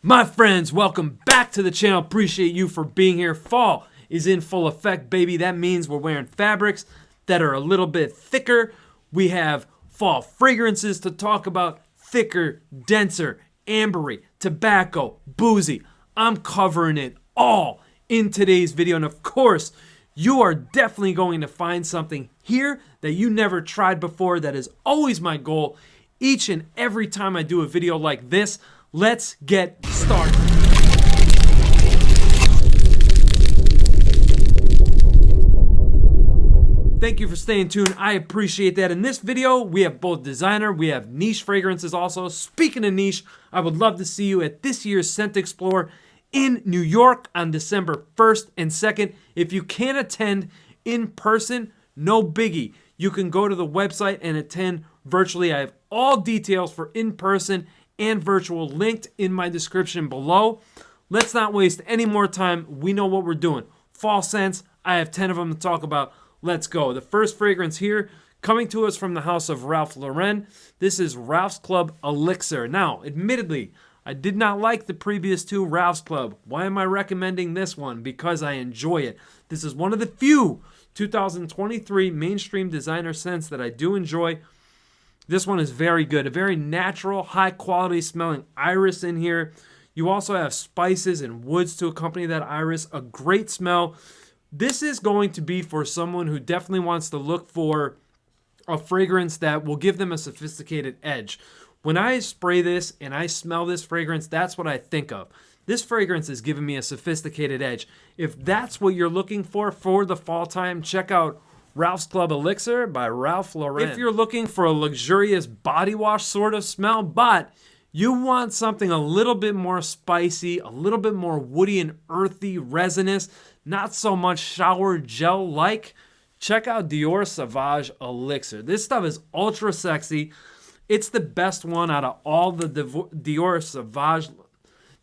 My friends, welcome back to the channel. Appreciate you for being here. Fall is in full effect, baby. That means we're wearing fabrics that are a little bit thicker. We have fall fragrances to talk about, thicker, denser, ambery, tobacco, boozy. I'm covering it all in today's video. And of course, you are definitely going to find something here that you never tried before. That is always my goal each and every time I do a video like this. Let's get started. Thank you for staying tuned. I appreciate that. In this video, we have both designer, we have niche fragrances also. Speaking of niche, I would love to see you at this year's ScentXplore in New York on December 1st and 2nd. If you can't attend in person, no biggie. You can go to the website and attend virtually. I have all details for in-person and virtual linked in my description below. Let's not waste any more time. We know what we're doing. Fall scents. I have 10 of them to talk about. Let's go. The first fragrance here, coming to us from the house of Ralph Lauren. This is Ralph's Club Elixir. Now, admittedly, I did not like the previous two Ralph's Club. Why am I recommending this one? Because I enjoy it. This is one of the few 2023 mainstream designer scents that I do enjoy. This one is very good. A very natural, high-quality smelling iris in here. You also have spices and woods to accompany that iris. A great smell. This is going to be for someone who definitely wants to look for a fragrance that will give them a sophisticated edge. When I spray this and I smell this fragrance, that's what I think of. This fragrance is giving me a sophisticated edge. If that's what you're looking for the fall time, check out Ralph's Club Elixir by Ralph Lauren. If you're looking for a luxurious body wash sort of smell, but you want something a little bit more spicy, a little bit more woody and earthy, resinous, not so much shower gel-like, check out Dior Sauvage Elixir. This stuff is ultra sexy. It's the best one out of all the Dior Sauvage.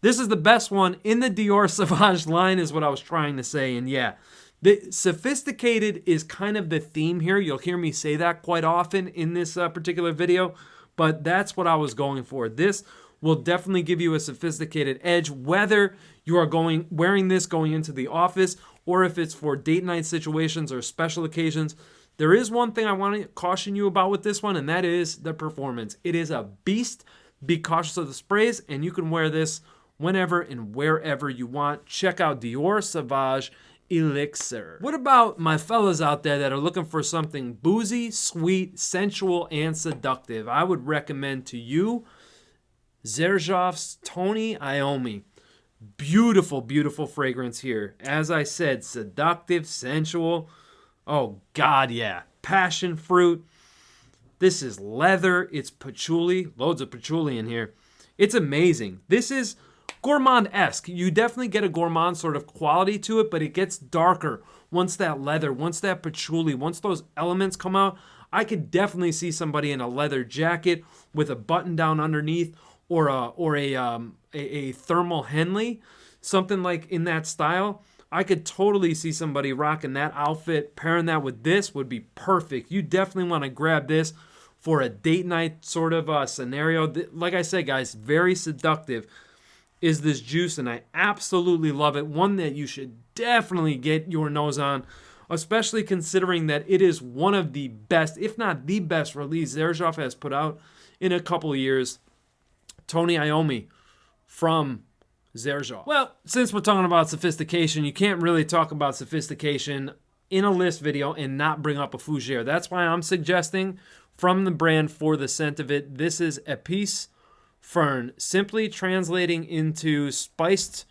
This is the best one in the Dior Sauvage line is what I was trying to say. And yeah, the sophisticated is kind of the theme here. You'll hear me say that quite often in this particular video, but that's what I was going for. This will definitely give you a sophisticated edge, whether you are wearing this going into the office or if it's for date night situations or special occasions. There is one thing I want to caution you about with this one, and that is the performance. It is a beast. Be cautious of the sprays, and you can wear this whenever and wherever you want. Check out Dior Sauvage Elixir. What about my fellas out there that are looking for something boozy, sweet, sensual, and seductive? I would recommend to you Xerjoff's Tony Iommi. Beautiful, beautiful fragrance here. As I said, seductive, sensual. Oh God, yeah. Passion fruit. This is leather. It's patchouli. Loads of patchouli in here. It's amazing. This is gourmand-esque. You definitely get a gourmand sort of quality to it, but it gets darker once that leather, once that patchouli, once those elements come out. I could definitely see somebody in a leather jacket with a button down underneath or a thermal Henley, something like in that style. I could totally see somebody rocking that outfit. Pairing that with this would be perfect. You definitely want to grab this for a date night sort of scenario. Like I said, guys, very seductive is this juice, and I absolutely love it. One that you should definitely get your nose on, especially considering that it is one of the best, if not the best release Xerjoff has put out in a couple of years. Tony Iommi from Xerjoff. Well, since we're talking about sophistication, you can't really talk about sophistication in a list video and not bring up a fougere. That's why I'm suggesting from the brand for the scent of it, this is Épice Fern, simply translating into spiced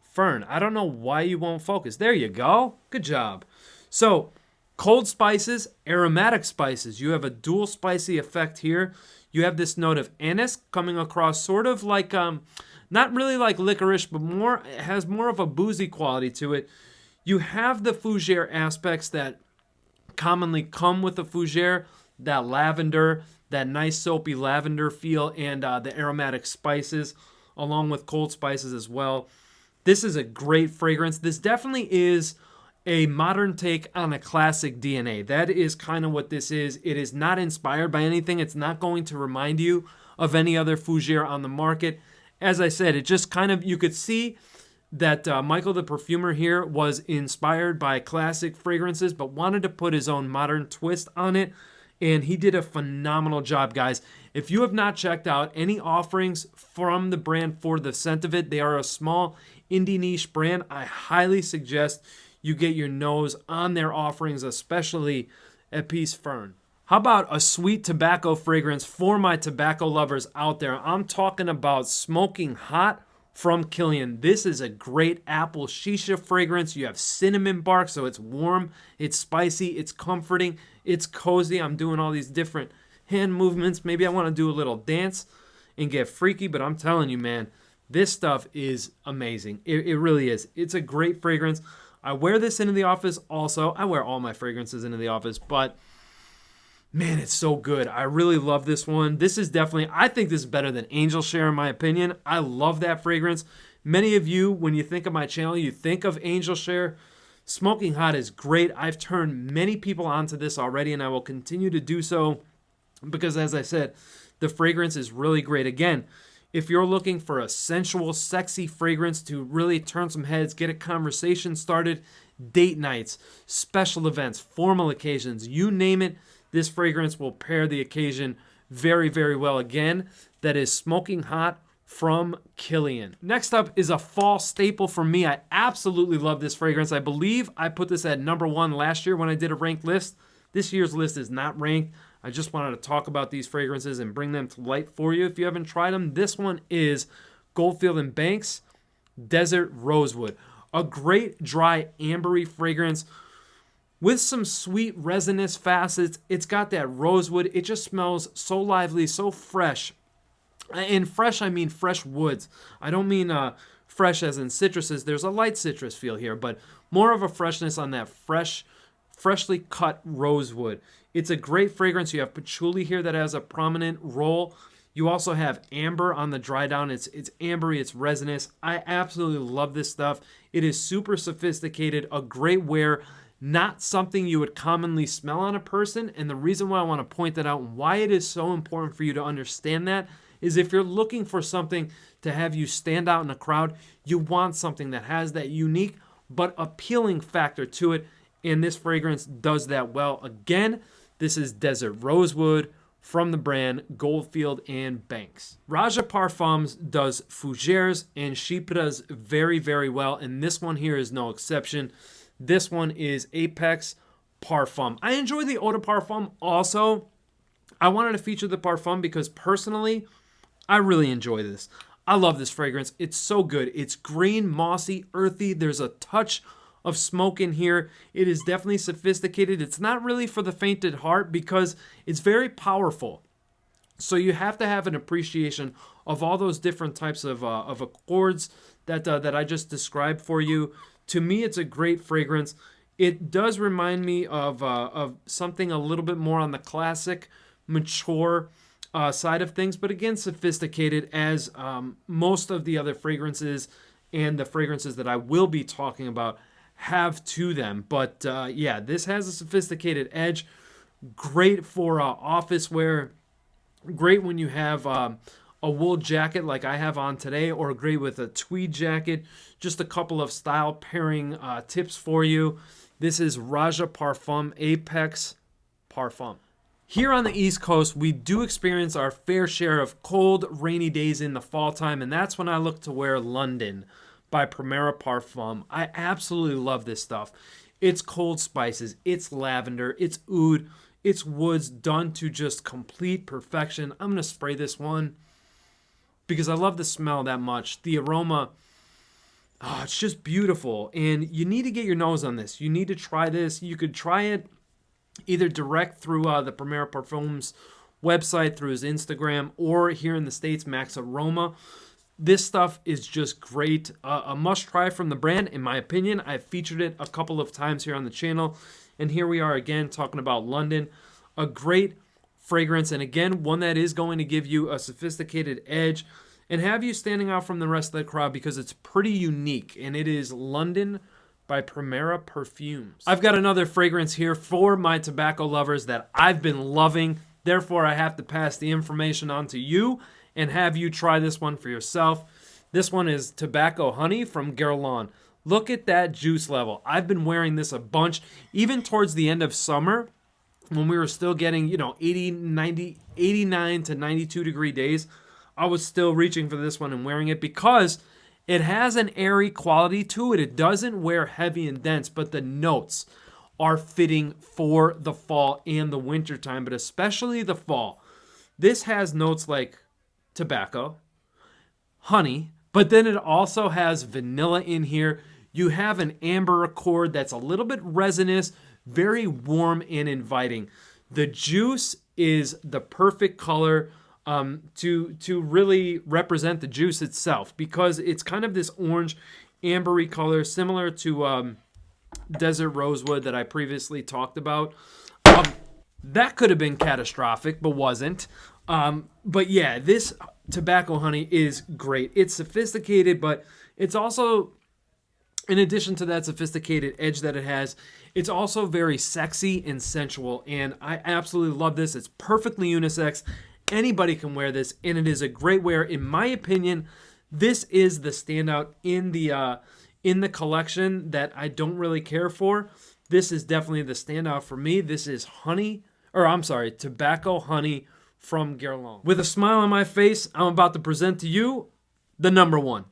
fern. I don't know why you won't focus. There you go. Good job. So, cold spices, aromatic spices. You have a dual spicy effect here. You have this note of anise coming across sort of like, not really like licorice, but it has more of a boozy quality to it. You have the fougere aspects that commonly come with a fougere, that lavender, that nice soapy lavender feel, and the aromatic spices along with cold spices as well. This is a great fragrance. This definitely is a modern take on a classic DNA. That is kind of what this is. It is not inspired by anything. It's not going to remind you of any other fougere on the market. as I said, it just kind of, you could see that Michael the perfumer here was inspired by classic fragrances, but wanted to put his own modern twist on it. And he did a phenomenal job, guys. If you have not checked out any offerings from the brand for the scent of it, they are a small indie niche brand. I highly suggest you get your nose on their offerings, especially Épice Fern. How about a sweet tobacco fragrance for my tobacco lovers out there? I'm talking about Smoking Hot from Kilian. This is a great apple shisha fragrance. You have cinnamon bark, so it's warm, it's spicy, it's comforting, it's cozy. I'm doing all these different hand movements. Maybe I want to do a little dance and get freaky, but I'm telling you, man, this stuff is amazing. It really is. It's a great fragrance. I wear this into the office also. I wear all my fragrances into the office, but man, it's so good. I really love this one. This is definitely, I think this is better than Angel Share in my opinion. I love that fragrance. Many of you, when you think of my channel, you think of Angel Share. Smoking Hot is great. I've turned many people onto this already, and I will continue to do so because, as I said, the fragrance is really great. Again, if you're looking for a sensual, sexy fragrance to really turn some heads, get a conversation started, date nights, special events, formal occasions, you name it, this fragrance will pair the occasion very, very well. Again, that is Smoking Hot from Kilian. Next up is a fall staple for me. I absolutely love this fragrance. I believe I put this at #1 last year when I did a ranked list. This year's list is not ranked. I just wanted to talk about these fragrances and bring them to light for you if you haven't tried them. This one is Goldfieldand Banks Desert Rosewood. A great dry ambery fragrance with some sweet resinous facets. It's got that rosewood. It just smells so lively, so fresh. And fresh, I mean fresh woods. I don't mean fresh as in citruses. There's a light citrus feel here, but more of a freshness on that freshly cut rosewood. It's a great fragrance. You have patchouli here that has a prominent role. You also have amber on the dry down. It's ambery, it's resinous. I absolutely love this stuff. It is super sophisticated, a great wear, not something you would commonly smell on a person. And the reason why I want to point that out and why it is so important for you to understand that is if you're looking for something to have you stand out in a crowd, you want something that has that unique but appealing factor to it. And this fragrance does that well. Again, this is Desert Rosewood from the brand Goldfieldand Banks. Roja Parfums does fougères and chypres very, very well. And this one here is no exception. This one is Apex Parfum. I enjoy the Eau de Parfum also. I wanted to feature the Parfum because personally, I really enjoy this. I love this fragrance. It's so good. It's green, mossy, earthy. There's a touch of smoke in here. It is definitely sophisticated. It's not really for the faint at heart because it's very powerful. So you have to have an appreciation of all those different types of accords that I just described for you. To me, it's a great fragrance. It does remind me of something a little bit more on the classic, mature side of things, but again, sophisticated as most of the other fragrances and the fragrances that I will be talking about have to them. But yeah, this has a sophisticated edge. Great for office wear. Great when you have a wool jacket like I have on today, or great with a tweed jacket. Just a couple of style pairing tips for you. This is Roja Parfum Apex Parfum. Here on the East Coast, we do experience our fair share of cold, rainy days in the fall time, and that's when I look to wear London by Primera Parfum. I absolutely love this stuff. It's cold spices, it's lavender, it's oud, it's woods done to just complete perfection. I'm going to spray this one because I love the smell that much. The aroma, it's just beautiful. And you need to get your nose on this. You need to try this. You could try it either direct through the Primera Parfums website, through his Instagram, or here in the States, Max Aroma. This stuff is just great. A must try from the brand, in my opinion. I've featured it a couple of times here on the channel. And here we are again talking about London. A great fragrance, and again, one that is going to give you a sophisticated edge and have you standing out from the rest of the crowd because it's pretty unique. And it is London by Primera Perfumes. I've got another fragrance here for my tobacco lovers that I've been loving. Therefore, I have to pass the information on to you and have you try this one for yourself. This one is Tobacco Honey from Guerlain. Look at that juice level. I've been wearing this a bunch, even towards the end of summer when we were still getting, 80, 90, 89 to 92 degree days. I was still reaching for this one and wearing it because it has an airy quality to it. It doesn't wear heavy and dense, but the notes are fitting for the fall and the winter time, but especially the fall. This has notes like tobacco, honey, but then it also has vanilla in here. You have an amber accord that's a little bit resinous, very warm and inviting. The juice is the perfect color to really represent the juice itself, because it's kind of this orange ambery color similar to Desert Rosewood that I previously talked about. That could have been catastrophic, but wasn't. But yeah, this Tobacco Honey is great. It's sophisticated, but it's also, in addition to that sophisticated edge that it has, it's also very sexy and sensual, and I absolutely love this. It's perfectly unisex. Anybody can wear this, and it is a great wear. In my opinion, this is the standout in the collection that I don't really care for. This is definitely the standout for me. This is Tobacco Honey from Guerlain. With a smile on my face, I'm about to present to you the number one.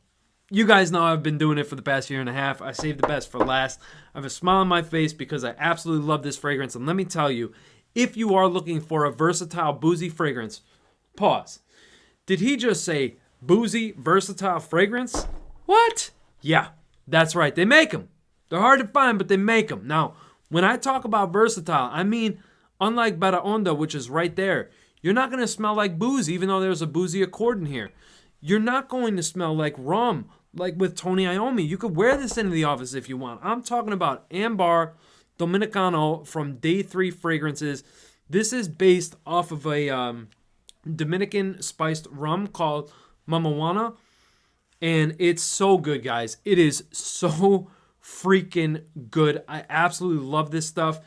You guys know I've been doing it for the past year and a half. I saved the best for last. I have a smile on my face because I absolutely love this fragrance. And let me tell you, if you are looking for a versatile, boozy fragrance, pause. Did he just say boozy, versatile fragrance? What? Yeah, that's right. They make them. They're hard to find, but they make them. Now, when I talk about versatile, I mean, unlike Beta Onda, which is right there, you're not going to smell like booze, even though there's a boozy accord in here. You're not going to smell like rum, like with Tony Iommi. You could wear this into the office if you want. I'm talking about Ámbar Dominicano from Day 3 Fragrances. This is based off of a Dominican spiced rum called Mamajuana. And it's so good, guys. It is so freaking good. I absolutely love this stuff.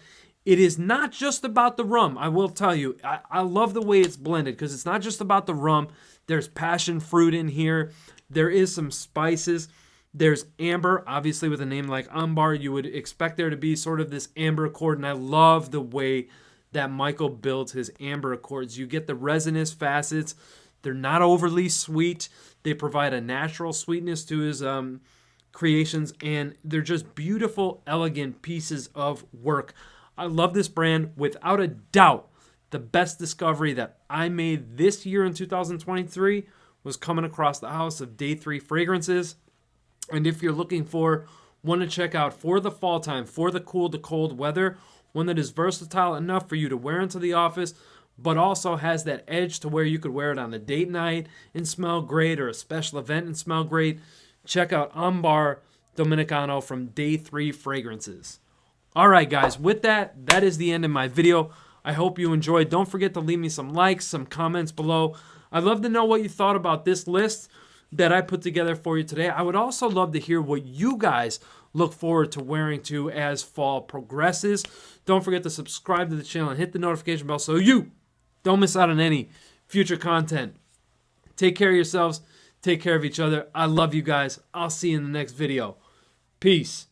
It is not just about the rum, I will tell you. I love the way it's blended because it's not just about the rum. There's passion fruit in here. There is some spices. There's amber. Obviously, with a name like Ámbar, you would expect there to be sort of this amber accord. And I love the way that Michael builds his amber accords. You get the resinous facets. They're not overly sweet. They provide a natural sweetness to his creations. And they're just beautiful, elegant pieces of work. I love this brand. Without a doubt, the best discovery that I made this year in 2023 was coming across the house of Day 3 Fragrances. And if you're looking for one to check out for the fall time, for the cool to cold weather, one that is versatile enough for you to wear into the office, but also has that edge to where you could wear it on a date night and smell great, or a special event and smell great, check out Ámbar Dominicano from Day 3 Fragrances. All right, guys, with that is the end of my video. I hope you enjoyed. Don't forget to leave me some likes, some comments below. I'd love to know what you thought about this list that I put together for you today. I would also love to hear what you guys look forward to wearing to as fall progresses. Don't forget to subscribe to the channel and hit the notification bell so you don't miss out on any future content. Take care of yourselves. Take care of each other. I love you guys. I'll see you in the next video. Peace.